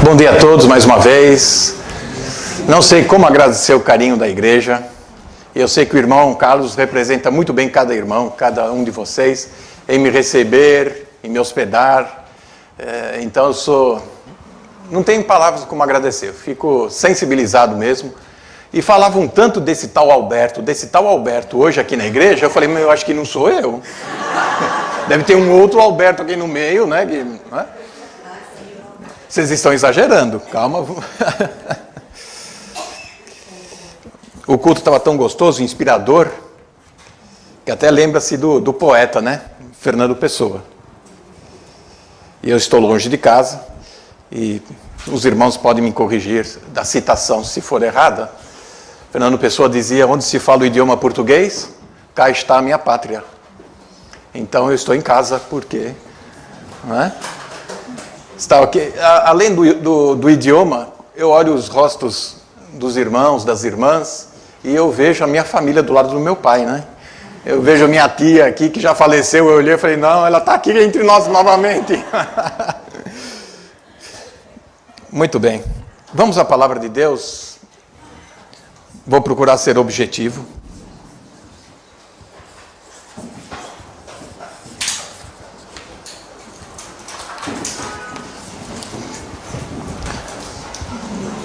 Bom dia a todos mais uma vez. Não sei como agradecer o carinho da igreja. Eu sei que o irmão Carlos representa muito bem cada irmão, cada um de vocês, em me receber, em me hospedar. Então não tenho palavras como agradecer, eu fico sensibilizado mesmo. E falavam tanto desse tal Alberto hoje aqui na igreja, eu falei, mas eu acho que não sou eu. Deve ter um outro Alberto aqui no meio, né? Vocês estão exagerando, calma. O culto estava tão gostoso, inspirador, que até lembra-se do poeta, né? Fernando Pessoa. E eu estou longe de casa, e os irmãos podem me corrigir da citação se for errada. Fernando Pessoa dizia, onde se fala o idioma português, cá está a minha pátria. Então eu estou em casa, porque... Não é? Além do idioma, eu olho os rostos dos irmãos, das irmãs, e eu vejo a minha família do lado do meu pai, né? Eu vejo a minha tia aqui, que já faleceu, eu olhei e falei, não, ela está aqui entre nós novamente. Muito bem. Vamos à palavra de Deus. Vou procurar ser objetivo.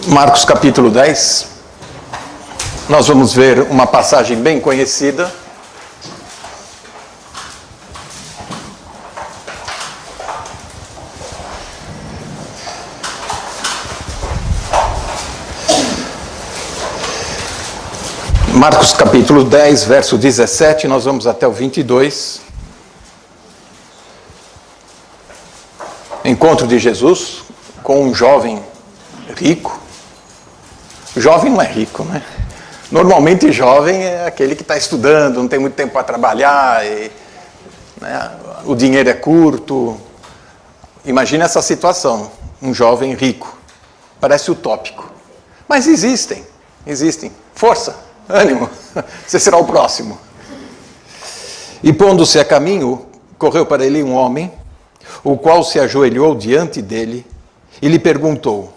Marcos capítulo 10, nós vamos ver uma passagem bem conhecida. Marcos capítulo 10, verso 17, nós vamos até o 22. Encontro de Jesus com um jovem rico. Jovem não é rico, né? Normalmente jovem é aquele que está estudando, não tem muito tempo para trabalhar, né? O dinheiro é curto. Imagina essa situação, um jovem rico. Parece utópico. Mas existem. Força, ânimo, você será o próximo. E pondo-se a caminho, correu para ele um homem, o qual se ajoelhou diante dele e lhe perguntou,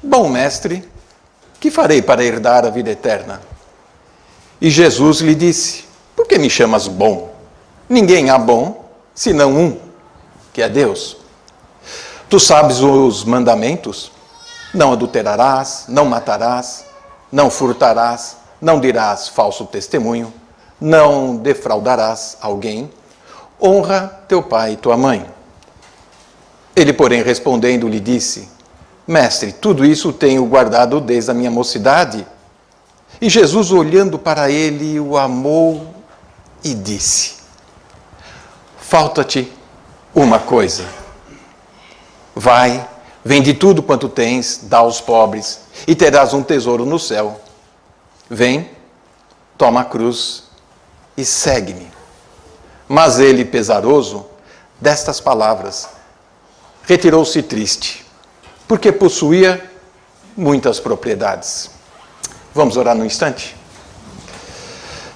bom mestre, que farei para herdar a vida eterna? E Jesus lhe disse, por que me chamas bom? Ninguém há bom, senão um, que é Deus. Tu sabes os mandamentos? Não adulterarás, não matarás, não furtarás, não dirás falso testemunho, não defraudarás alguém, honra teu pai e tua mãe. Ele, porém, respondendo, lhe disse, mestre, tudo isso tenho guardado desde a minha mocidade. E Jesus, olhando para ele, o amou e disse, falta-te uma coisa. Vai, vende tudo quanto tens, dá aos pobres, e terás um tesouro no céu. Vem, toma a cruz e segue-me. Mas ele, pesaroso destas palavras, retirou-se triste, porque possuía muitas propriedades. Vamos orar num instante?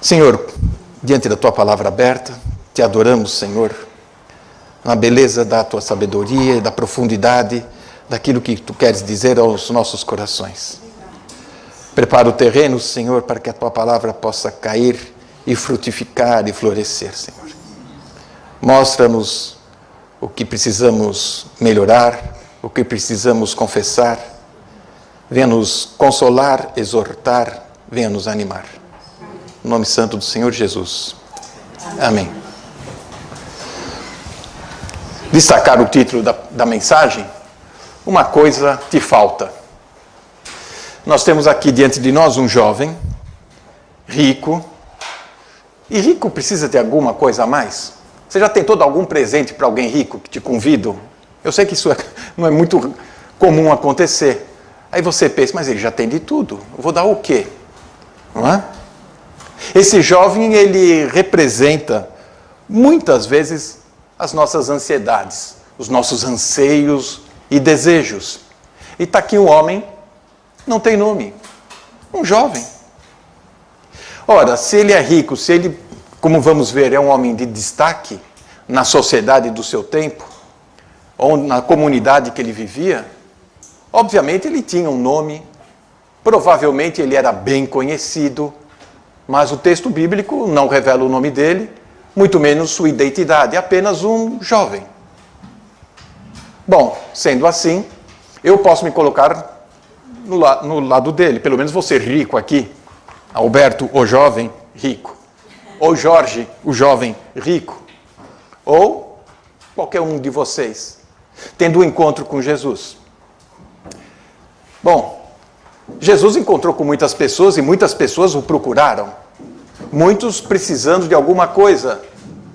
Senhor, diante da Tua palavra aberta, Te adoramos, Senhor, na beleza da Tua sabedoria e da profundidade daquilo que Tu queres dizer aos nossos corações. Prepara o terreno, Senhor, para que a Tua palavra possa cair e frutificar e florescer, Senhor. Mostra-nos o que precisamos melhorar, o que precisamos confessar. Venha nos consolar, exortar, venha nos animar. Em nome santo do Senhor Jesus. Amém. Destacar o título da mensagem, uma coisa te falta. Nós temos aqui diante de nós um jovem, rico, e rico precisa ter alguma coisa a mais? Você já tentou dar algum presente para alguém rico que te convido? Eu sei que isso não é muito comum acontecer. Aí você pensa, mas ele já tem de tudo. Eu vou dar o quê? Não é? Esse jovem, ele representa, muitas vezes, as nossas ansiedades, os nossos anseios e desejos. E está aqui um homem, não tem nome. Um jovem. Ora, se ele é rico, se ele, como vamos ver, é um homem de destaque na sociedade do seu tempo, ou na comunidade que ele vivia, Obviamente ele tinha um nome, provavelmente ele era bem conhecido, mas o texto bíblico não revela o nome dele, muito menos sua identidade, é apenas um jovem. Bom, sendo assim, eu posso me colocar no lado dele, pelo menos vou ser rico aqui, Alberto, o jovem rico, ou Jorge, o jovem rico, ou qualquer um de vocês, tendo um encontro com Jesus. Bom, Jesus encontrou com muitas pessoas e muitas pessoas o procuraram. Muitos precisando de alguma coisa.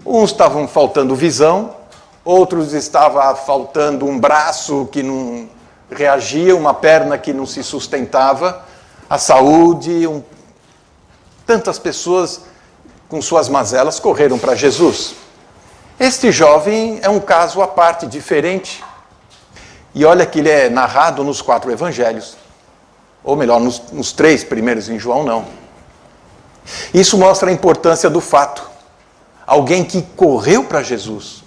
Uns estavam faltando visão, outros estava faltando um braço que não reagia, uma perna que não se sustentava, a saúde. Tantas pessoas com suas mazelas correram para Jesus. Este jovem é um caso à parte, diferente. E olha que ele é narrado nos 4 evangelhos. Ou melhor, nos 3 primeiros, em João não. Isso mostra a importância do fato. Alguém que correu para Jesus.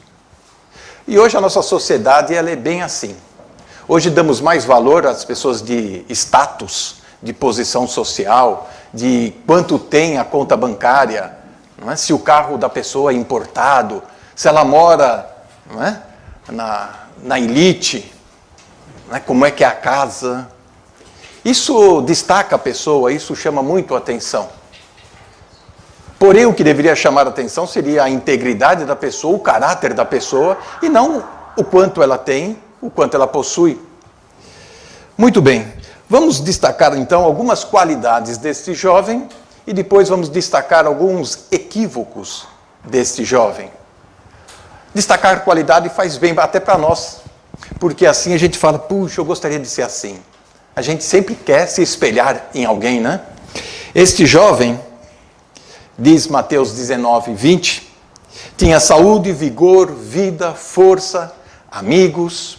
E hoje a nossa sociedade ela é bem assim. Hoje damos mais valor às pessoas de status, de posição social, de quanto tem a conta bancária, não é? Se o carro da pessoa é importado, se ela mora, não é? na elite, não é? Como é que é a casa. Isso destaca a pessoa, isso chama muito a atenção. Porém, o que deveria chamar a atenção seria a integridade da pessoa, o caráter da pessoa, e não o quanto ela tem, o quanto ela possui. Muito bem, vamos destacar então algumas qualidades deste jovem e depois vamos destacar alguns equívocos deste jovem. Destacar qualidade faz bem até para nós, porque assim a gente fala, puxa, eu gostaria de ser assim. A gente sempre quer se espelhar em alguém, né? Este jovem, diz Mateus 19, 20, tinha saúde, vigor, vida, força, amigos.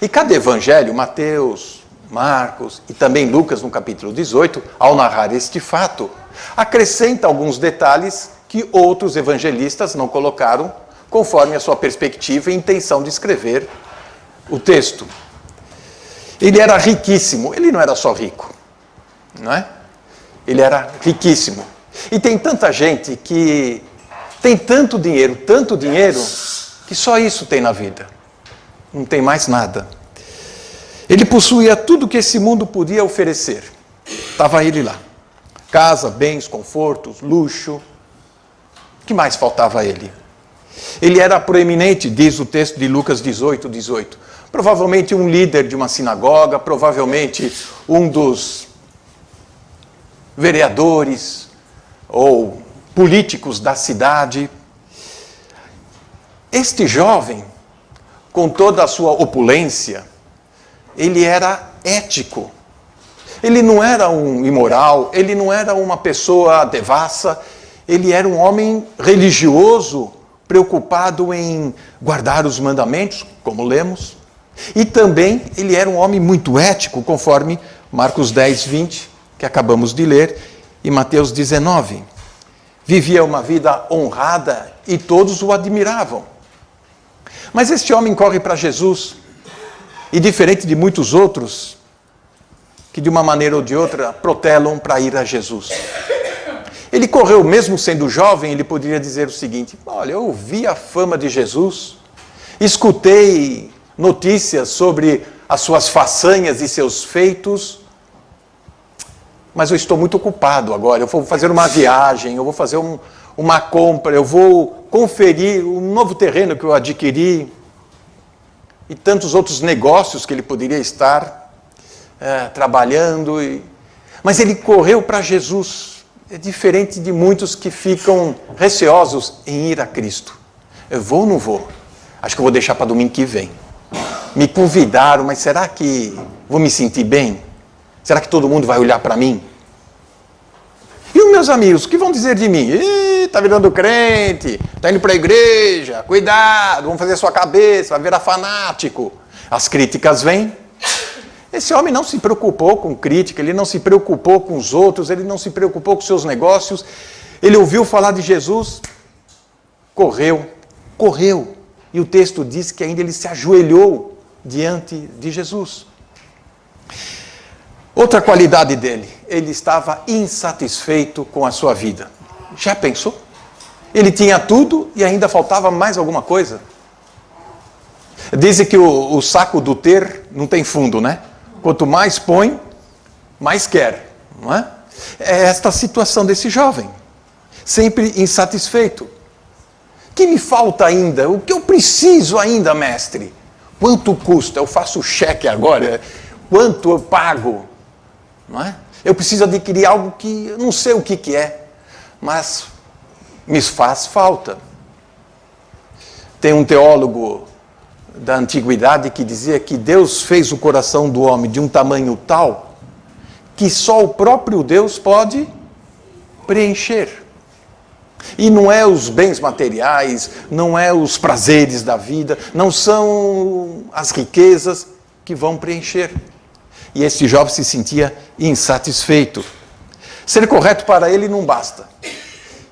E cada evangelho, Mateus, Marcos e também Lucas, no capítulo 18, ao narrar este fato, acrescenta alguns detalhes que outros evangelistas não colocaram, conforme a sua perspectiva e intenção de escrever o texto. Ele era riquíssimo, ele não era só rico, não é? Ele era riquíssimo. E tem tanta gente que tem tanto dinheiro, que só isso tem na vida. Não tem mais nada. Ele possuía tudo que esse mundo podia oferecer. Estava ele lá. Casa, bens, confortos, luxo. O que mais faltava a ele? Ele era proeminente, diz o texto de Lucas 18, 18. Provavelmente um líder de uma sinagoga, provavelmente um dos vereadores ou políticos da cidade. Este jovem, com toda a sua opulência, ele era ético. Ele não era um imoral, ele não era uma pessoa devassa, ele era um homem religioso, preocupado em guardar os mandamentos, como lemos. E também ele era um homem muito ético, conforme Marcos 10, 20, que acabamos de ler, e Mateus 19. Vivia uma vida honrada e todos o admiravam. Mas este homem corre para Jesus, e diferente de muitos outros, que de uma maneira ou de outra protelam para ir a Jesus. Ele correu, mesmo sendo jovem, ele poderia dizer o seguinte: olha, eu ouvi a fama de Jesus, escutei notícias sobre as suas façanhas e seus feitos, mas eu estou muito ocupado agora, eu vou fazer uma viagem, eu vou fazer uma compra, eu vou conferir um novo terreno que eu adquiri, e tantos outros negócios que ele poderia estar trabalhando. Mas ele correu para Jesus. É diferente de muitos que ficam receosos em ir a Cristo. Eu vou ou não vou? Acho que eu vou deixar para domingo que vem. Me convidaram, mas será que vou me sentir bem? Será que todo mundo vai olhar para mim? E os meus amigos, o que vão dizer de mim? Está virando crente, está indo para a igreja, cuidado, vão fazer sua cabeça, vai virar fanático. As críticas vêm. Esse homem não se preocupou com crítica, ele não se preocupou com os outros, ele não se preocupou com seus negócios. Ele ouviu falar de Jesus, correu. E o texto diz que ainda ele se ajoelhou diante de Jesus. Outra qualidade dele, ele estava insatisfeito com a sua vida. Já pensou? Ele tinha tudo e ainda faltava mais alguma coisa. Dizem que o saco do ter não tem fundo, né? Quanto mais põe, mais quer, não é? É esta a situação desse jovem, sempre insatisfeito. O que me falta ainda? O que eu preciso ainda, mestre? Quanto custa? Eu faço cheque agora? Quanto eu pago? Não é? Eu preciso adquirir algo que eu não sei o que é, mas me faz falta. Tem um teólogo da antiguidade que dizia que Deus fez o coração do homem de um tamanho tal que só o próprio Deus pode preencher. E não é os bens materiais, não é os prazeres da vida, não são as riquezas que vão preencher. E esse jovem se sentia insatisfeito. Ser correto para ele não basta.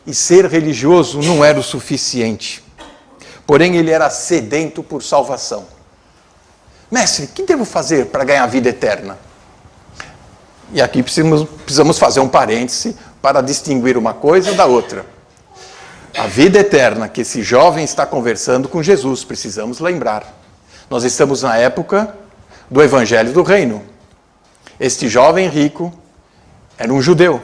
E ser religioso não era o suficiente. Porém, ele era sedento por salvação. Mestre, o que devo fazer para ganhar a vida eterna? E aqui precisamos fazer um parêntese para distinguir uma coisa da outra. A vida eterna que esse jovem está conversando com Jesus, precisamos lembrar. Nós estamos na época do Evangelho do Reino. Este jovem rico era um judeu.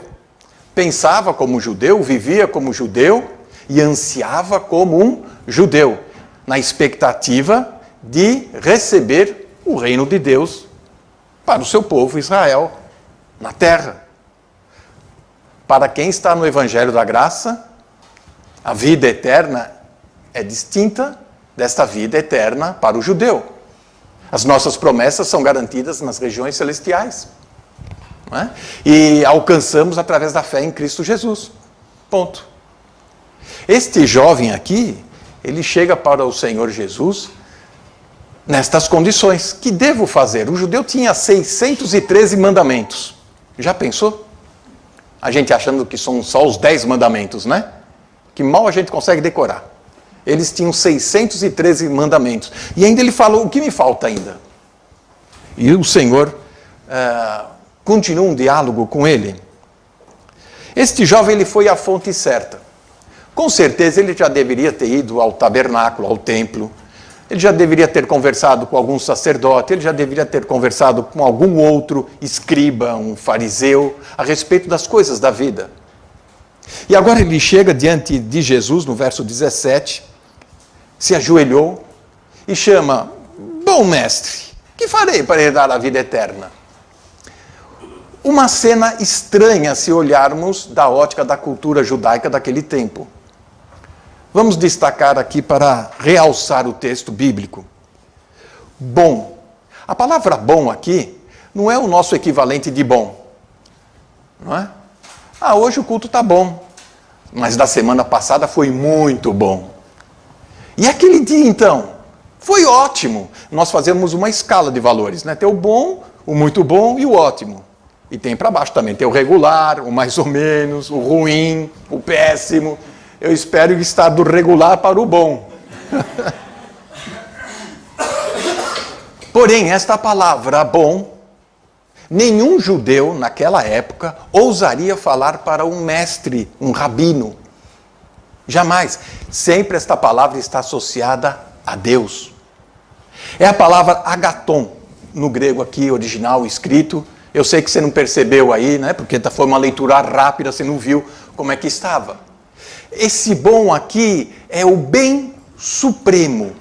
Pensava como judeu, vivia como judeu e ansiava como um judeu, na expectativa de receber o reino de Deus para o seu povo Israel na terra. Para quem está no Evangelho da Graça, a vida eterna é distinta desta vida eterna para o judeu. As nossas promessas são garantidas nas regiões celestiais. Não é? E alcançamos através da fé em Cristo Jesus. Ponto. Este jovem aqui, ele chega para o Senhor Jesus nestas condições. Que devo fazer? O judeu tinha 613 mandamentos. Já pensou? A gente achando que são só os 10 mandamentos, né? Que mal a gente consegue decorar. Eles tinham 613 mandamentos. E ainda ele falou, o que me falta ainda? E o Senhor continua um diálogo com ele. Este jovem, ele foi à fonte certa. Com certeza ele já deveria ter ido ao tabernáculo, ao templo. Ele já deveria ter conversado com algum sacerdote. Ele já deveria ter conversado com algum outro escriba, um fariseu, a respeito das coisas da vida. E agora ele chega diante de Jesus, no verso 17, se ajoelhou e chama, bom mestre, que farei para herdar a vida eterna? Uma cena estranha se olharmos da ótica da cultura judaica daquele tempo. Vamos destacar aqui para realçar o texto bíblico. Bom. A palavra bom aqui não é o nosso equivalente de bom. Não é? Hoje o culto está bom, mas da semana passada foi muito bom. E aquele dia, então? Foi ótimo. Nós fazemos uma escala de valores, né? Tem o bom, o muito bom e o ótimo. E tem para baixo também. Tem o regular, o mais ou menos, o ruim, o péssimo. Eu espero estar do regular para o bom. Porém, esta palavra bom, nenhum judeu naquela época ousaria falar para um mestre, um rabino. Jamais. Sempre esta palavra está associada a Deus. É a palavra agaton, no grego aqui, original, escrito. Eu sei que você não percebeu aí, né? Porque foi uma leitura rápida, você não viu como é que estava. Esse bom aqui é o bem supremo.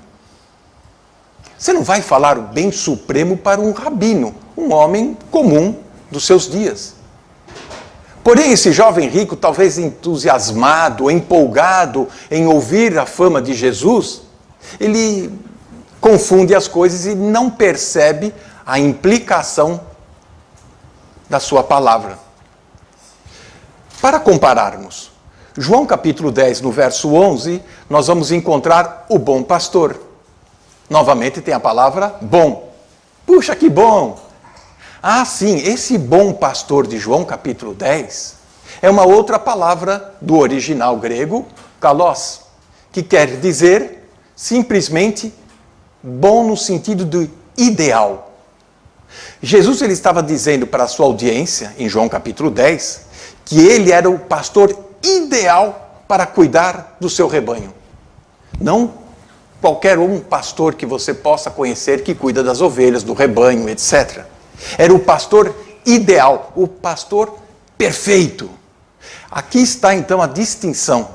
Você não vai falar o bem supremo para um rabino, um homem comum dos seus dias. Porém, esse jovem rico, talvez entusiasmado, empolgado em ouvir a fama de Jesus, ele confunde as coisas e não percebe a implicação da sua palavra. Para compararmos, João capítulo 10, no verso 11, nós vamos encontrar o bom pastor. Novamente tem a palavra bom. Puxa, que bom! Sim, esse bom pastor de João capítulo 10 é uma outra palavra do original grego, kalos, que quer dizer simplesmente bom no sentido de ideal. Jesus ele estava dizendo para a sua audiência, em João capítulo 10, que ele era o pastor ideal para cuidar do seu rebanho. Não qualquer um pastor que você possa conhecer que cuida das ovelhas, do rebanho, etc. Era o pastor ideal, o pastor perfeito. Aqui está então a distinção.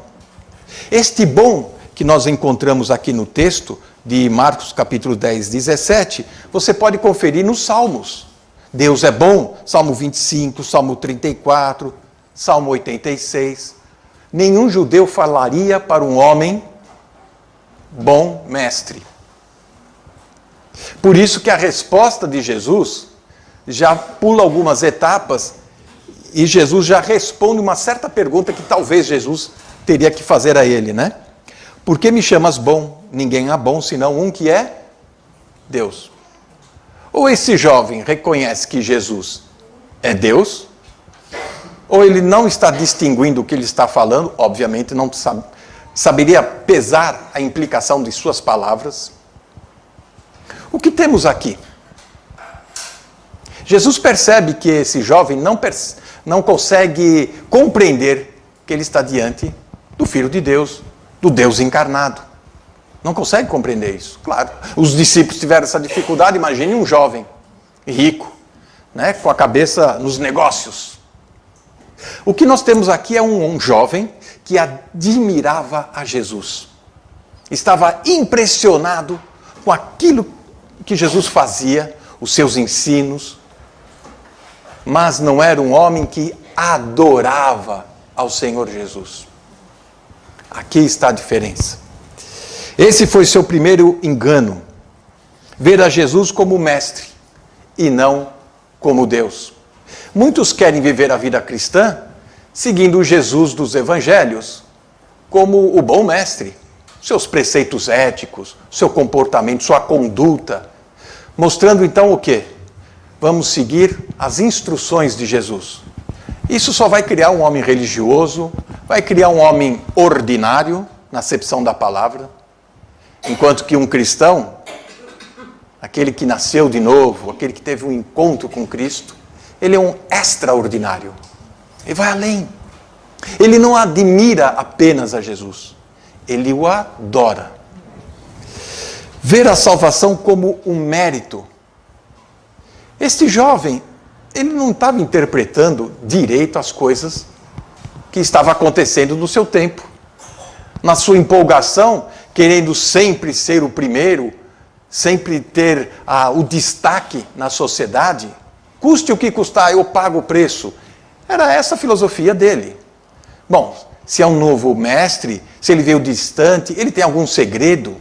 Este bom que nós encontramos aqui no texto de Marcos capítulo 10, 17, você pode conferir nos Salmos. Deus é bom, Salmo 25, Salmo 34, Salmo 86. Nenhum judeu falaria para um homem bom mestre. Por isso que a resposta de Jesus já pula algumas etapas e Jesus já responde uma certa pergunta que talvez Jesus teria que fazer a ele, né? Por que me chamas bom? Ninguém há bom senão um que é Deus. Ou esse jovem reconhece que Jesus é Deus, ou ele não está distinguindo o que ele está falando, obviamente não saberia pesar a implicação de suas palavras. O que temos aqui? Jesus percebe que esse jovem não consegue compreender que ele está diante do Filho de Deus, do Deus encarnado. Não consegue compreender isso, claro. Os discípulos tiveram essa dificuldade, imagine um jovem rico, né, com a cabeça nos negócios. O que nós temos aqui é um jovem que admirava a Jesus. Estava impressionado com aquilo que Jesus fazia, os seus ensinos, mas não era um homem que adorava ao Senhor Jesus. Aqui está a diferença. Esse foi seu primeiro engano. Ver a Jesus como mestre e não como Deus. Muitos querem viver a vida cristã seguindo o Jesus dos evangelhos como o bom mestre. Seus preceitos éticos, seu comportamento, sua conduta. Mostrando então o quê? Vamos seguir as instruções de Jesus. Isso só vai criar um homem religioso, vai criar um homem ordinário, na acepção da palavra, enquanto que um cristão, aquele que nasceu de novo, aquele que teve um encontro com Cristo, ele é um extraordinário. Ele vai além. Ele não admira apenas a Jesus, ele o adora. Ver a salvação como um mérito. Este jovem, ele não estava interpretando direito as coisas que estavam acontecendo no seu tempo. Na sua empolgação, querendo sempre ser o primeiro, sempre ter o destaque na sociedade, custe o que custar, eu pago o preço. Era essa a filosofia dele. Bom, se é um novo mestre, se ele veio distante, ele tem algum segredo.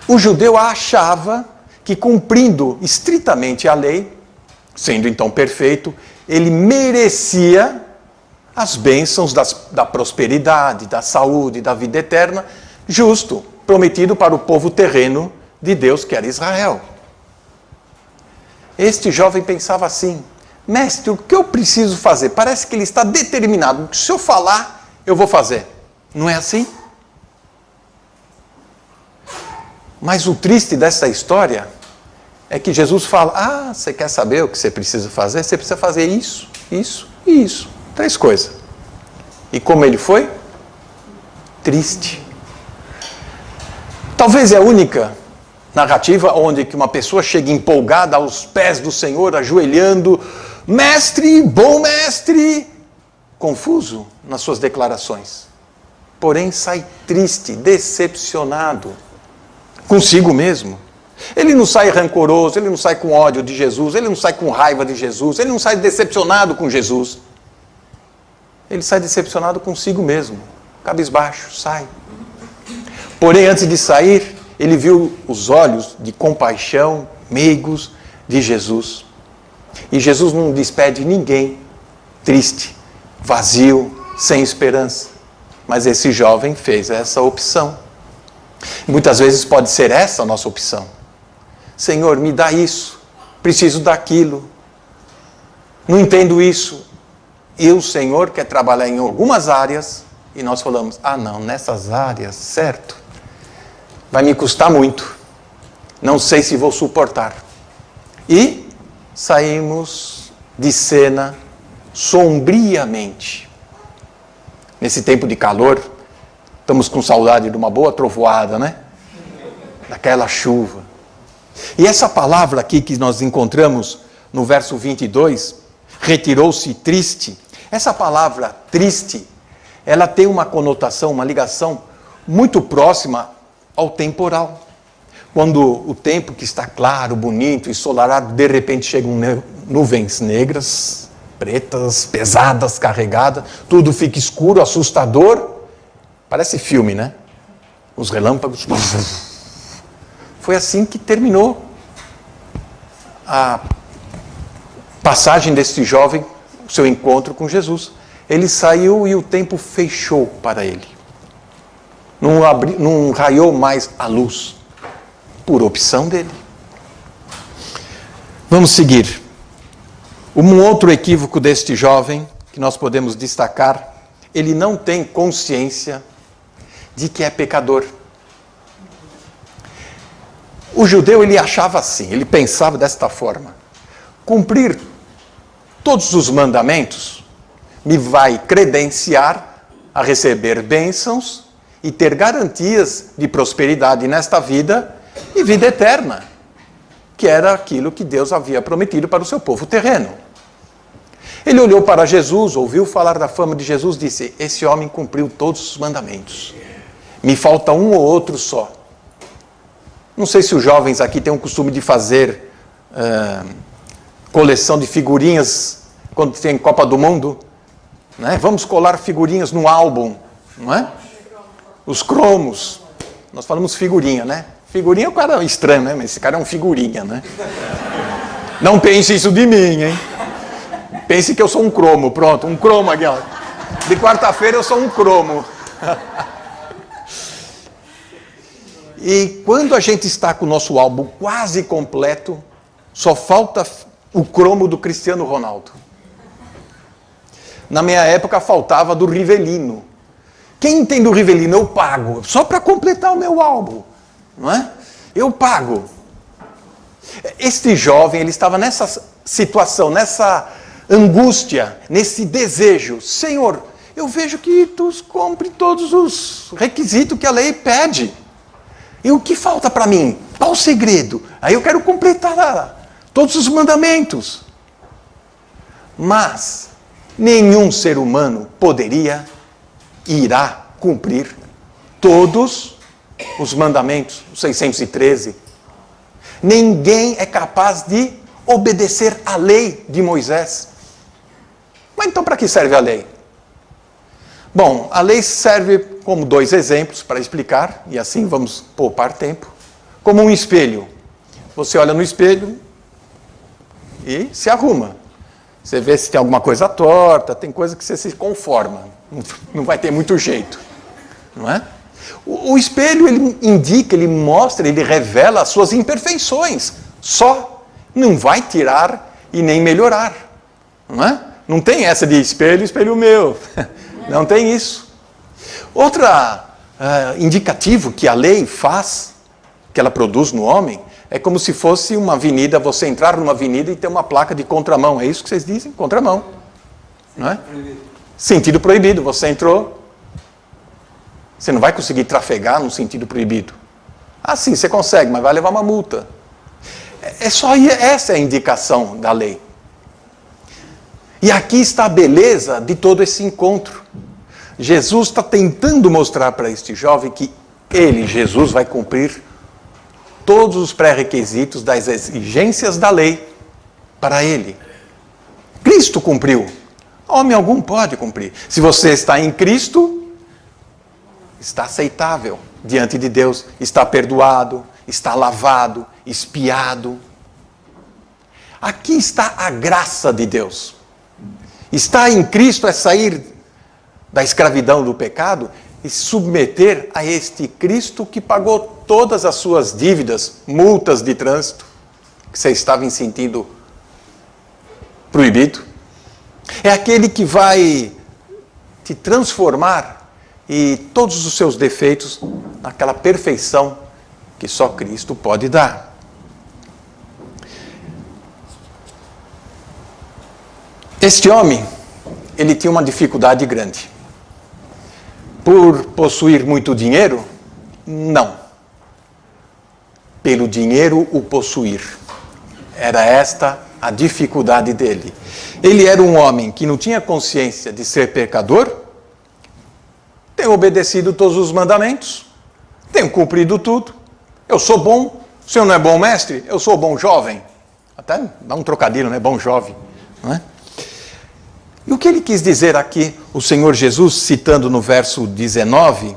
O judeu achava que, cumprindo estritamente a lei, sendo então perfeito, ele merecia as bênçãos da prosperidade, da saúde, da vida eterna, justo, prometido para o povo terreno de Deus, que era Israel. Este jovem pensava assim: mestre, o que eu preciso fazer? Parece que ele está determinado, se eu falar, eu vou fazer. Não é assim? Mas o triste dessa história é que Jesus fala: você quer saber o que você precisa fazer? Você precisa fazer isso, isso e isso. 3 coisas. E como ele foi? Triste. Talvez é a única narrativa onde que uma pessoa chega empolgada aos pés do Senhor, ajoelhando, mestre, bom mestre, confuso nas suas declarações. Porém sai triste, decepcionado consigo mesmo. Ele não sai rancoroso, ele não sai com ódio de Jesus, ele não sai com raiva de Jesus, ele não sai decepcionado com Jesus. Ele sai decepcionado consigo mesmo, cabisbaixo, sai. Porém, antes de sair, ele viu os olhos de compaixão, meigos de Jesus. E Jesus não despede ninguém triste, vazio, sem esperança. Mas esse jovem fez essa opção. Muitas vezes pode ser essa a nossa opção. Senhor, me dá isso, preciso daquilo, não entendo isso. E o Senhor quer trabalhar em algumas áreas e nós falamos: não, nessas áreas, certo, vai me custar muito, não sei se vou suportar. E saímos de cena sombriamente. Nesse tempo de calor, estamos com saudade de uma boa trovoada, né? Daquela chuva. E essa palavra aqui que nós encontramos no verso 22, retirou-se triste. Essa palavra triste, ela tem uma conotação, uma ligação muito próxima ao temporal. Quando o tempo que está claro, bonito, ensolarado, de repente chegam nuvens negras, pretas, pesadas, carregadas, tudo fica escuro, assustador. Parece filme, né? Os relâmpagos. Foi assim que terminou a passagem deste jovem, o seu encontro com Jesus. Ele saiu e o tempo fechou para ele. Não raiou mais a luz, por opção dele. Vamos seguir. Um outro equívoco deste jovem, que nós podemos destacar, ele não tem consciência de que é pecador. O judeu, ele achava assim, ele pensava desta forma: cumprir todos os mandamentos me vai credenciar a receber bênçãos e ter garantias de prosperidade nesta vida e vida eterna, que era aquilo que Deus havia prometido para o seu povo terreno. Ele olhou para Jesus, ouviu falar da fama de Jesus, disse: esse homem cumpriu todos os mandamentos, me falta um ou outro só. Não sei se os jovens aqui têm o costume de fazer coleção de figurinhas quando tem Copa do Mundo, né? Vamos colar figurinhas no álbum, não é? Os cromos. Nós falamos figurinha, né? Figurinha é um cara estranho, né? Mas esse cara é um figurinha, né? Não pense isso de mim, hein? Pense que eu sou um cromo, pronto, um cromo aqui, ó. De quarta-feira eu sou um cromo. E quando a gente está com o nosso álbum quase completo, só falta o cromo do Cristiano Ronaldo. Na minha época faltava do Rivelino. Quem tem do Rivelino eu pago, só para completar o meu álbum, não é? Eu pago. Este jovem, ele estava nessa situação, nessa angústia, nesse desejo. Senhor, eu vejo que tu cumpre todos os requisitos que a lei pede. E o que falta para mim? Qual o segredo? Aí eu quero completar todos os mandamentos. Mas nenhum ser humano poderia, irá cumprir todos os mandamentos, os 613. Ninguém é capaz de obedecer à lei de Moisés. Mas então para que serve a lei? Bom, a lei serve como dois exemplos para explicar, e assim vamos poupar tempo. Como um espelho. Você olha no espelho e se arruma. Você vê se tem alguma coisa torta, tem coisa que você se conforma. Não vai ter muito jeito. Não é? O espelho, ele indica, ele mostra, ele revela as suas imperfeições. Só não vai tirar e nem melhorar. Não é? Não tem essa de espelho, espelho meu. Não tem isso. Outra indicativo que a lei faz, que ela produz no homem, é como se fosse uma avenida, você entrar numa avenida e ter uma placa de contramão. É isso que vocês dizem? Contramão. Não é? Proibido. Sentido proibido. Você entrou, você não vai conseguir trafegar no sentido proibido. Ah, sim, você consegue, mas vai levar uma multa. É só essa é a indicação da lei. E aqui está a beleza de todo esse encontro. Jesus está tentando mostrar para este jovem que ele, Jesus, vai cumprir todos os pré-requisitos das exigências da lei para ele. Cristo cumpriu. Homem algum pode cumprir. Se você está em Cristo, está aceitável diante de Deus, está perdoado, está lavado, expiado. Aqui está a graça de Deus. Estar em Cristo é sair da escravidão do pecado e se submeter a este Cristo que pagou todas as suas dívidas, multas de trânsito, que você estava em sentido proibido. É aquele que vai te transformar e todos os seus defeitos naquela perfeição que só Cristo pode dar. Este homem, ele tinha uma dificuldade grande. Por possuir muito dinheiro? Não. Pelo dinheiro o possuir. Era esta a dificuldade dele. Ele era um homem que não tinha consciência de ser pecador, tem obedecido todos os mandamentos, tem cumprido tudo. Eu sou bom, o senhor não é bom mestre? Eu sou bom jovem. Até dá um trocadilho, né? Bom jovem. Não é? E o que ele quis dizer aqui, o Senhor Jesus, citando no verso 19,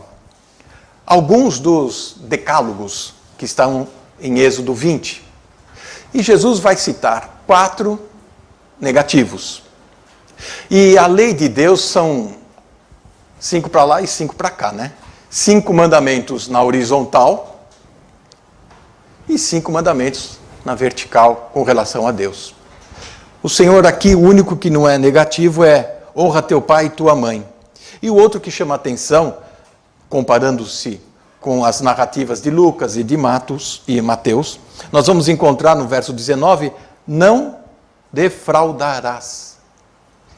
alguns dos decálogos que estão em Êxodo 20. E Jesus vai citar 4 negativos. E a lei de Deus são 5 para lá e 5 para cá, né? 5 mandamentos na horizontal e 5 mandamentos na vertical com relação a Deus. O Senhor aqui, o único que não é negativo é honra teu pai e tua mãe. E o outro que chama atenção, comparando-se com as narrativas de Lucas e de Mateus, nós vamos encontrar no verso 19, não defraudarás.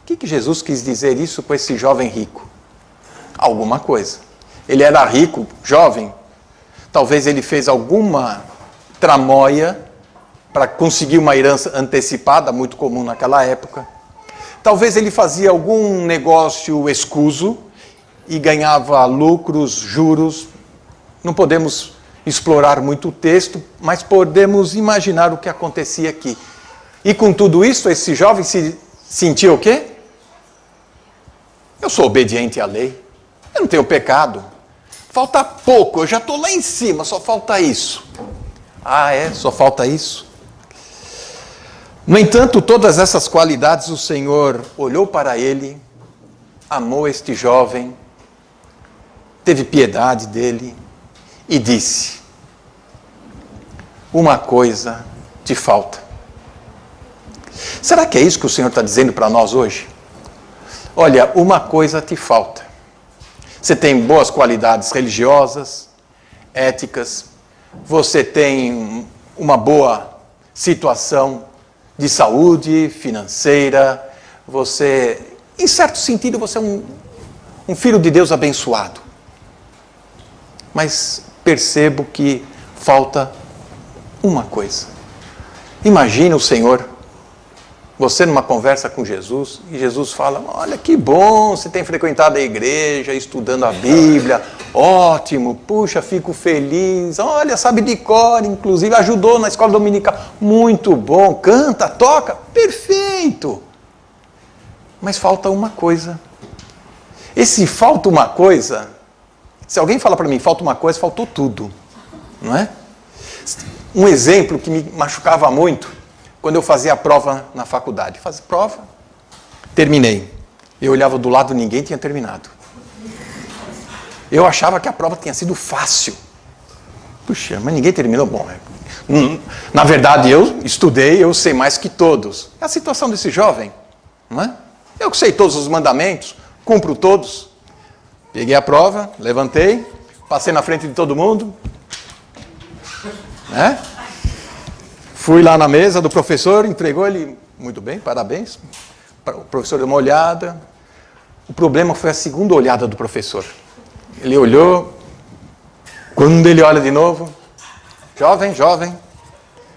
O que Jesus quis dizer isso com esse jovem rico? Alguma coisa. Ele era rico, jovem, talvez ele fez alguma tramóia para conseguir uma herança antecipada, muito comum naquela época. Talvez ele fazia algum negócio escuso e ganhava lucros, juros. Não podemos explorar muito o texto, mas podemos imaginar o que acontecia aqui. E com tudo isso, esse jovem se sentia o quê? Eu sou obediente à lei, eu não tenho pecado. Falta pouco, eu já estou lá em cima, só falta isso. Ah, é? Só falta isso? No entanto, todas essas qualidades, o Senhor olhou para ele, amou este jovem, teve piedade dele e disse: uma coisa te falta. Será que é isso que o Senhor está dizendo para nós hoje? Olha, uma coisa te falta. Você tem boas qualidades religiosas, éticas, você tem uma boa situação de saúde, financeira, você, em certo sentido, você é um filho de Deus abençoado. Mas percebo que falta uma coisa. Imagina o Senhor, você numa conversa com Jesus, e Jesus fala: olha que bom, você tem frequentado a igreja, estudando a Bíblia, ótimo, puxa, fico feliz, olha, sabe de cor, inclusive ajudou na escola dominical, muito bom, canta, toca, perfeito. Mas falta uma coisa. Esse falta uma coisa, se alguém fala para mim, falta uma coisa, faltou tudo, não é? Um exemplo que me machucava muito, quando eu fazia a prova na faculdade. Fazia prova, terminei. Eu olhava do lado, ninguém tinha terminado. Eu achava que a prova tinha sido fácil. Puxa, mas ninguém terminou. Bom, na verdade, eu estudei, eu sei mais que todos. É a situação desse jovem, não é? Eu que sei todos os mandamentos, cumpro todos. Peguei a prova, levantei, passei na frente de todo mundo, né? Fui lá na mesa do professor, entregou ele, muito bem, parabéns. O professor deu uma olhada. O problema foi a segunda olhada do professor. Ele olhou, quando ele olha de novo, jovem,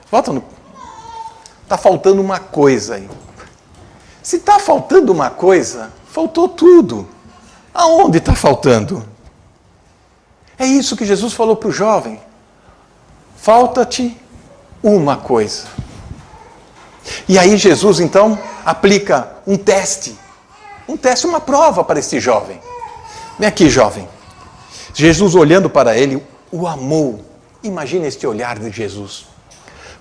volta no... Está faltando uma coisa aí. Se está faltando uma coisa, faltou tudo. Aonde está faltando? É isso que Jesus falou para o jovem. Falta-te uma coisa. E aí Jesus, então, aplica um teste, uma prova para esse jovem. Vem aqui, jovem. Jesus, olhando para ele, o amou. Imagina este olhar de Jesus.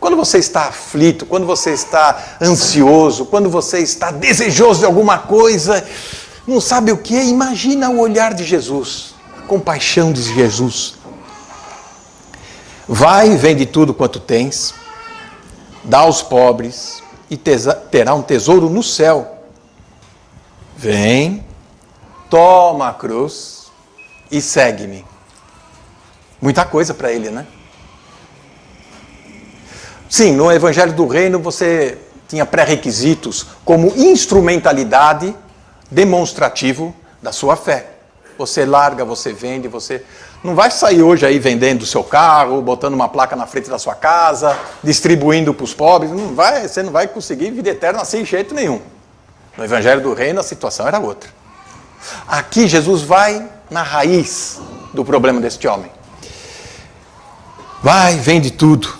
Quando você está aflito, quando você está ansioso, quando você está desejoso de alguma coisa, não sabe o que, imagina o olhar de Jesus, a compaixão de Jesus. Vai, vende tudo quanto tens, dá aos pobres e terá um tesouro no céu. Vem, toma a cruz e segue-me. Muita coisa para ele, né? Sim, no Evangelho do Reino você tinha pré-requisitos como instrumentalidade demonstrativo da sua fé. Você larga, você vende, você não vai sair hoje aí vendendo o seu carro, botando uma placa na frente da sua casa, distribuindo para os pobres. Você não vai conseguir vida eterna sem jeito nenhum. No Evangelho do Reino a situação era outra. Aqui Jesus vai na raiz do problema deste homem. Vai, vende tudo.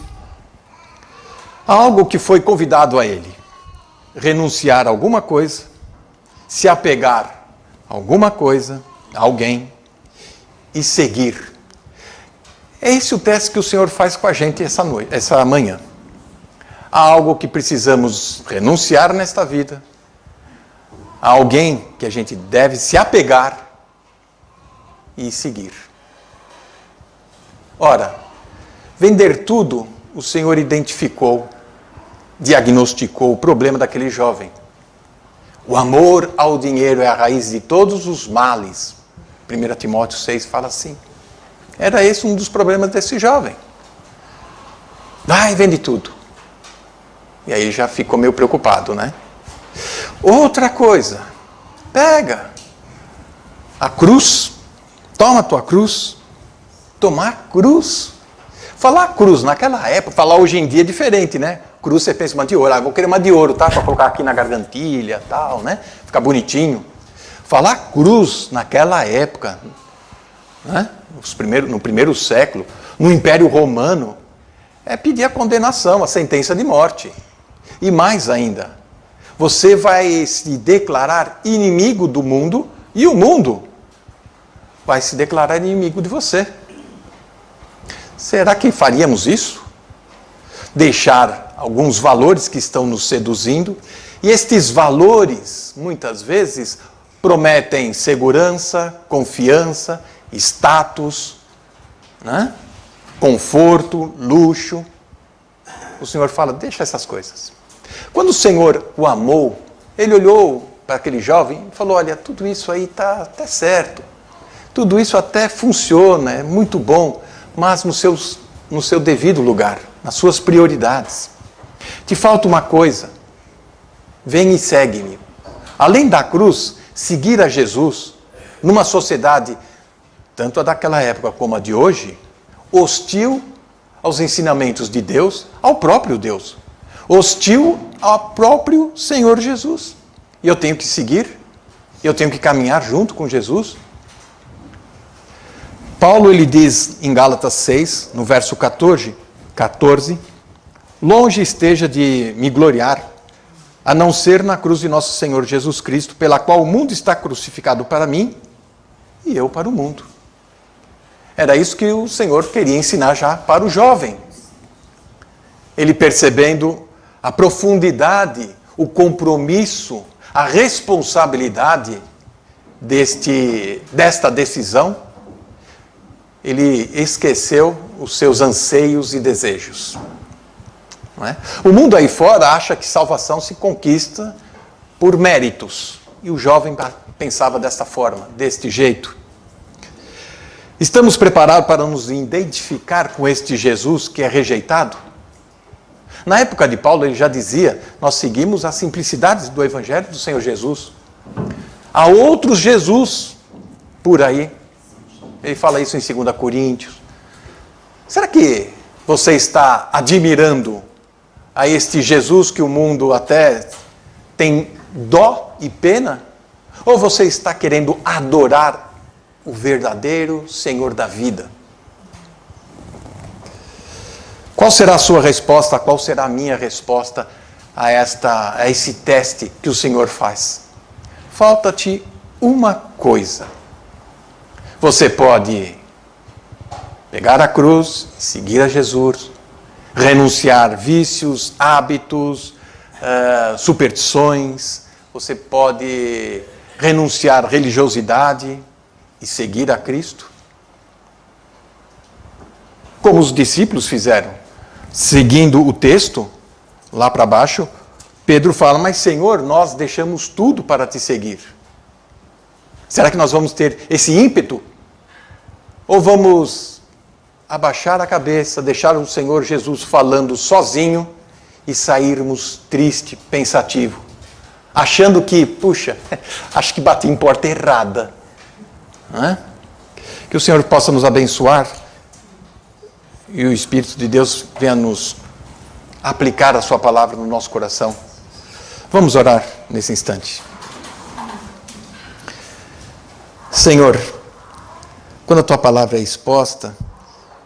Algo que foi convidado a ele. Renunciar a alguma coisa, se apegar a alguma coisa, a alguém, e seguir. É esse o teste que o Senhor faz com a gente essa manhã. Há algo que precisamos renunciar nesta vida, há alguém que a gente deve se apegar e seguir. Ora, vender tudo, o Senhor identificou, diagnosticou o problema daquele jovem. O amor ao dinheiro é a raiz de todos os males. 1 Timóteo 6 fala assim. Era esse um dos problemas desse jovem. Vai, vende tudo. E aí já ficou meio preocupado, né? Outra coisa, pega a cruz, toma a tua cruz. Tomar cruz. Falar cruz naquela época, falar hoje em dia é diferente, né? Cruz você pensa uma de ouro, vou querer uma de ouro, tá? Para colocar aqui na gargantilha, tal, né? Ficar bonitinho. Falar cruz naquela época, né? No primeiro século, no Império Romano, é pedir a condenação, a sentença de morte. E mais ainda, você vai se declarar inimigo do mundo e o mundo vai se declarar inimigo de você. Será que faríamos isso? Deixar alguns valores que estão nos seduzindo, e estes valores, muitas vezes, prometem segurança, confiança, status, né? Conforto, luxo. O Senhor fala, deixa essas coisas. Quando o Senhor o amou, Ele olhou para aquele jovem e falou, olha, tudo isso aí está até certo, tudo isso até funciona, é muito bom, mas no seu devido lugar, nas suas prioridades. Te falta uma coisa, vem e segue-me. Além da cruz, seguir a Jesus, numa sociedade, tanto a daquela época como a de hoje, hostil aos ensinamentos de Deus, ao próprio Deus, hostil ao próprio Senhor Jesus. E eu tenho que seguir, eu tenho que caminhar junto com Jesus. Paulo, ele diz em Gálatas 6, no verso 14, longe esteja de me gloriar, a não ser na cruz de nosso Senhor Jesus Cristo, pela qual o mundo está crucificado para mim e eu para o mundo. Era isso que o Senhor queria ensinar já para o jovem. Ele percebendo a profundidade, o compromisso, a responsabilidade desta decisão, ele esqueceu os seus anseios e desejos. Não é? O mundo aí fora acha que salvação se conquista por méritos. E o jovem pensava desta forma, deste jeito. Estamos preparados para nos identificar com este Jesus que é rejeitado? Na época de Paulo, ele já dizia, nós seguimos as simplicidades do Evangelho do Senhor Jesus. Há outros Jesus por aí. Ele fala isso em 2 Coríntios. Será que você está admirando a este Jesus que o mundo até tem dó e pena? Ou você está querendo adorar o verdadeiro Senhor da vida? Qual será a sua resposta? Qual será a minha resposta a esse teste que o Senhor faz? Falta-te uma coisa. Você pode pegar a cruz, seguir a Jesus, renunciar vícios, hábitos, superstições. Você pode renunciar religiosidade e seguir a Cristo. Como os discípulos fizeram. Seguindo o texto, lá para baixo, Pedro fala, mas Senhor, nós deixamos tudo para te seguir. Será que nós vamos ter esse ímpeto? Ou vamos abaixar a cabeça, deixar o Senhor Jesus falando sozinho e sairmos triste, pensativo, achando que, puxa, acho que bati em porta errada. Não é? Que o Senhor possa nos abençoar e o Espírito de Deus venha nos aplicar a sua palavra no nosso coração. Vamos orar nesse instante. Senhor, quando a tua palavra é exposta,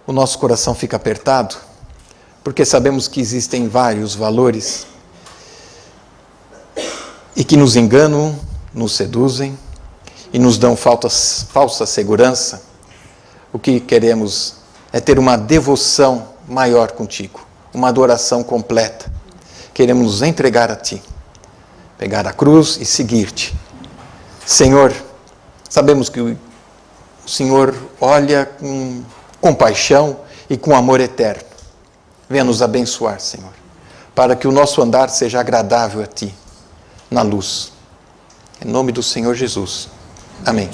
o nosso coração fica apertado, porque sabemos que existem vários valores e que nos enganam, nos seduzem e nos dão falsa segurança. O que queremos é ter uma devoção maior contigo, uma adoração completa. Queremos nos entregar a ti, pegar a cruz e seguir-te. Senhor, sabemos que o Senhor olha com compaixão e com amor eterno. Venha nos abençoar, Senhor, para que o nosso andar seja agradável a ti, na luz. Em nome do Senhor Jesus. Amém.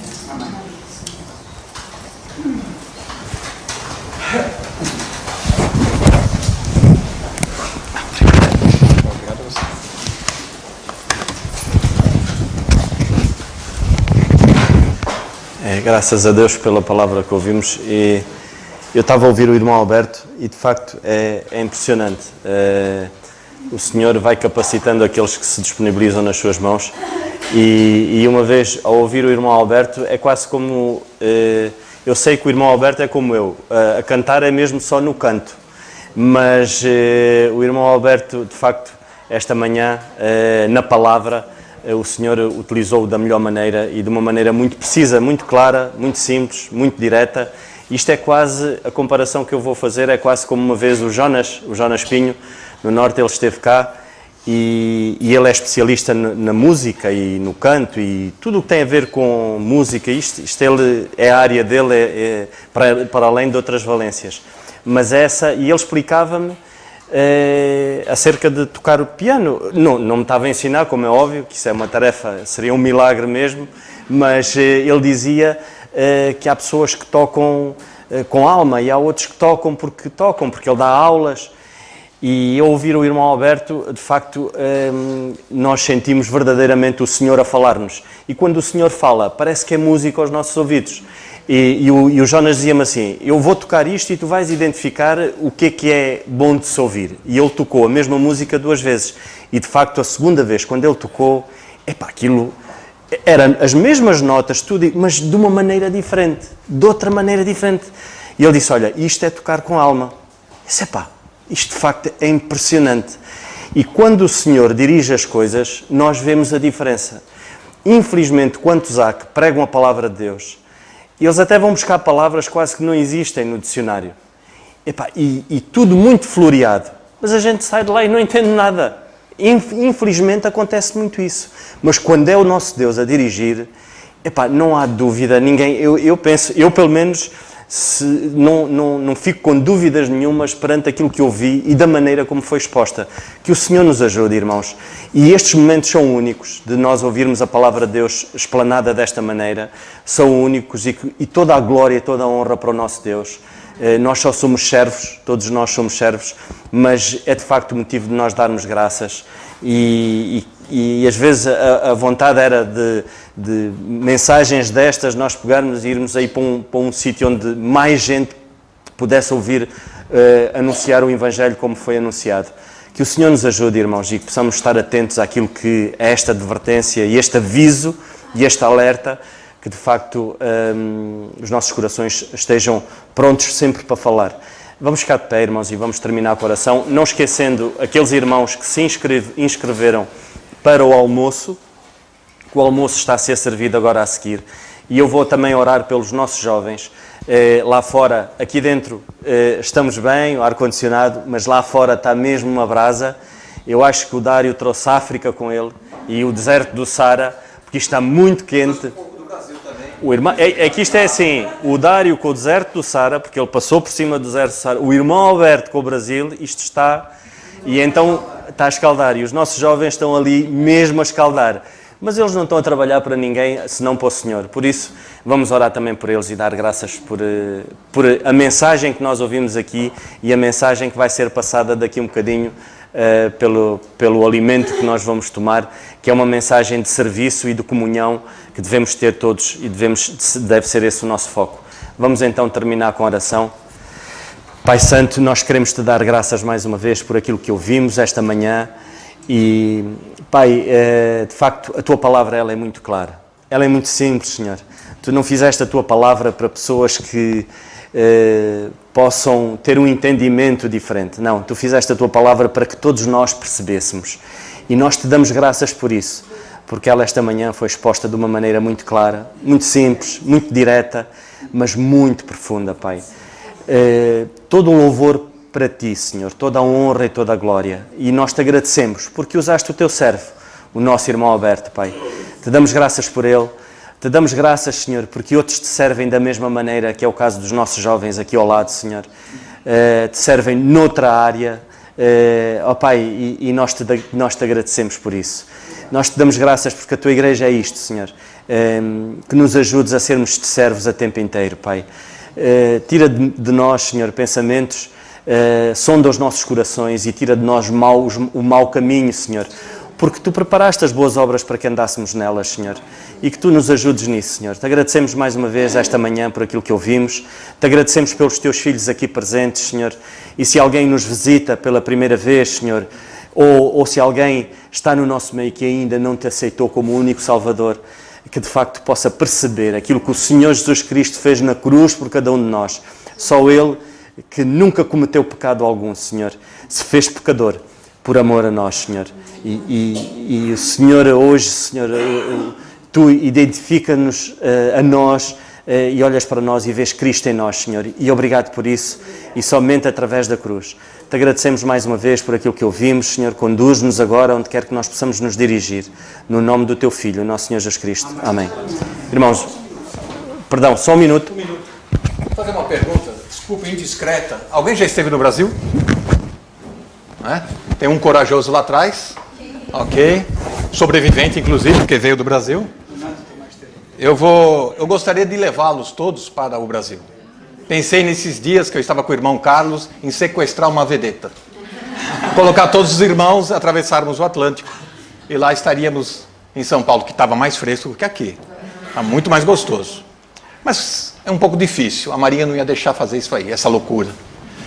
Graças a Deus pela palavra que ouvimos. E eu estava a ouvir o irmão Alberto e de facto é impressionante. O Senhor vai capacitando aqueles que se disponibilizam nas suas mãos e uma vez ao ouvir o irmão Alberto é quase como, eu sei que o irmão Alberto é como eu, a cantar é mesmo só no canto, mas o irmão Alberto de facto esta manhã na palavra o Senhor utilizou-o da melhor maneira e de uma maneira muito precisa, muito clara, muito simples, muito direta. Isto é quase, a comparação que eu vou fazer é quase como uma vez o Jonas Pinho, no Norte, ele esteve cá e ele é especialista na música e no canto e tudo o que tem a ver com música, isto ele, é a área dele, para além de outras valências. Mas essa, e ele explicava-me acerca de tocar o piano. Não me estava a ensinar, como é óbvio, que isso é uma tarefa, seria um milagre mesmo, mas ele dizia que há pessoas que tocam com alma e há outros que tocam porque ele dá aulas. E ao ouvir o irmão Alberto, de facto, nós sentimos verdadeiramente o Senhor a falar-nos. E quando o Senhor fala, parece que é música aos nossos ouvidos. E o Jonas dizia-me assim, eu vou tocar isto e tu vais identificar o que é bom de se ouvir. E ele tocou a mesma música 2 vezes. E de facto, a segunda vez, quando ele tocou, aquilo eram as mesmas notas, tudo, mas de uma maneira diferente, de outra maneira diferente. E ele disse, olha, isto é tocar com alma. Eu disse, isto de facto é impressionante. E quando o Senhor dirige as coisas, nós vemos a diferença. Infelizmente, quantos há que pregam a palavra de Deus, eles até vão buscar palavras quase que não existem no dicionário. E tudo muito floreado. Mas a gente sai de lá e não entende nada. Infelizmente acontece muito isso. Mas quando é o nosso Deus a dirigir, não há dúvida, ninguém, eu penso, eu pelo menos não fico com dúvidas nenhumas perante aquilo que eu vi e da maneira como foi exposta. Que o Senhor nos ajude, irmãos. E estes momentos são únicos, de nós ouvirmos a palavra de Deus explanada desta maneira, são únicos e toda a glória, toda a honra para o nosso Deus. Nós só somos servos, todos nós somos servos, mas é de facto motivo de nós darmos graças e às vezes a vontade era de mensagens destas, nós pegarmos e irmos aí para um sítio onde mais gente pudesse ouvir anunciar o Evangelho como foi anunciado. Que o Senhor nos ajude, irmãos, e que possamos estar atentos àquilo que é esta advertência e este aviso e este alerta, que de facto os nossos corações estejam prontos sempre para falar. Vamos ficar de pé, irmãos, e vamos terminar a oração, não esquecendo aqueles irmãos que se inscreveram para o almoço, que o almoço está a ser servido agora a seguir, e eu vou também orar pelos nossos jovens. Lá fora, aqui dentro estamos bem, o ar-condicionado, mas lá fora está mesmo uma brasa. Eu acho que o Dário trouxe África com ele e o deserto do Saara, porque isto está muito quente. O irmão, que isto é assim, o Dário com o deserto do Saara, porque ele passou por cima do deserto do Saara, o irmão Alberto com o Brasil, isto está, e então está a escaldar, e os nossos jovens estão ali mesmo a escaldar, mas eles não estão a trabalhar para ninguém, senão para o Senhor. Por isso, vamos orar também por eles e dar graças por a mensagem que nós ouvimos aqui e a mensagem que vai ser passada daqui um bocadinho pelo alimento que nós vamos tomar, que é uma mensagem de serviço e de comunhão que devemos ter todos e deve ser esse o nosso foco. Vamos então terminar com a oração. Pai Santo, nós queremos te dar graças mais uma vez por aquilo que ouvimos esta manhã e, Pai, de facto a tua palavra ela é muito clara, ela é muito simples, Senhor. Tu não fizeste a tua palavra para pessoas que possam ter um entendimento diferente. Não, tu fizeste a tua palavra para que todos nós percebêssemos. E nós te damos graças por isso, porque ela esta manhã foi exposta de uma maneira muito clara, muito simples, muito direta, mas muito profunda, Pai. Todo o louvor para ti, Senhor, toda a honra e toda a glória. E nós te agradecemos, porque usaste o teu servo, o nosso irmão Alberto, Pai. Te damos graças por ele. Te damos graças, Senhor, porque outros te servem da mesma maneira, que é o caso dos nossos jovens aqui ao lado, Senhor. Te servem noutra área, ó Pai, e nós te agradecemos por isso. Nós te damos graças porque a tua igreja é isto, Senhor, que nos ajudes a sermos te servos a tempo inteiro, Pai. Tira de nós, Senhor, pensamentos, sonda os nossos corações e tira de nós o mau caminho, Senhor, porque tu preparaste as boas obras para que andássemos nelas, Senhor, e que tu nos ajudes nisso, Senhor. Te agradecemos mais uma vez esta manhã por aquilo que ouvimos, te agradecemos pelos teus filhos aqui presentes, Senhor, e se alguém nos visita pela primeira vez, Senhor, ou se alguém está no nosso meio que ainda não te aceitou como o único Salvador, que de facto possa perceber aquilo que o Senhor Jesus Cristo fez na cruz por cada um de nós. Só Ele, que nunca cometeu pecado algum, Senhor, se fez pecador por amor a nós, Senhor. E o Senhor hoje, Senhor, tu identifica-nos a nós e olhas para nós e vês Cristo em nós, Senhor. E obrigado por isso, e somente através da cruz. Te agradecemos mais uma vez por aquilo que ouvimos, Senhor. Conduz-nos agora onde quer que nós possamos nos dirigir. No nome do Teu Filho, o nosso Senhor Jesus Cristo. Amém. Irmãos, perdão, só um minuto. Vou fazer uma pergunta, desculpa, indiscreta. Alguém já esteve no Brasil? Tem um corajoso lá atrás. Ok. Sobrevivente, inclusive, porque veio do Brasil. Eu gostaria de levá-los todos para o Brasil. Pensei nesses dias que eu estava com o irmão Carlos em sequestrar uma vedeta. Colocar todos os irmãos, atravessarmos o Atlântico. E lá estaríamos em São Paulo, que estava mais fresco que aqui. Está muito mais gostoso. Mas é um pouco difícil. A Maria não ia deixar fazer isso aí, essa loucura.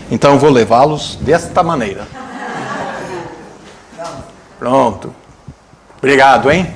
Então eu vou levá-los desta maneira. Pronto. Obrigado, hein?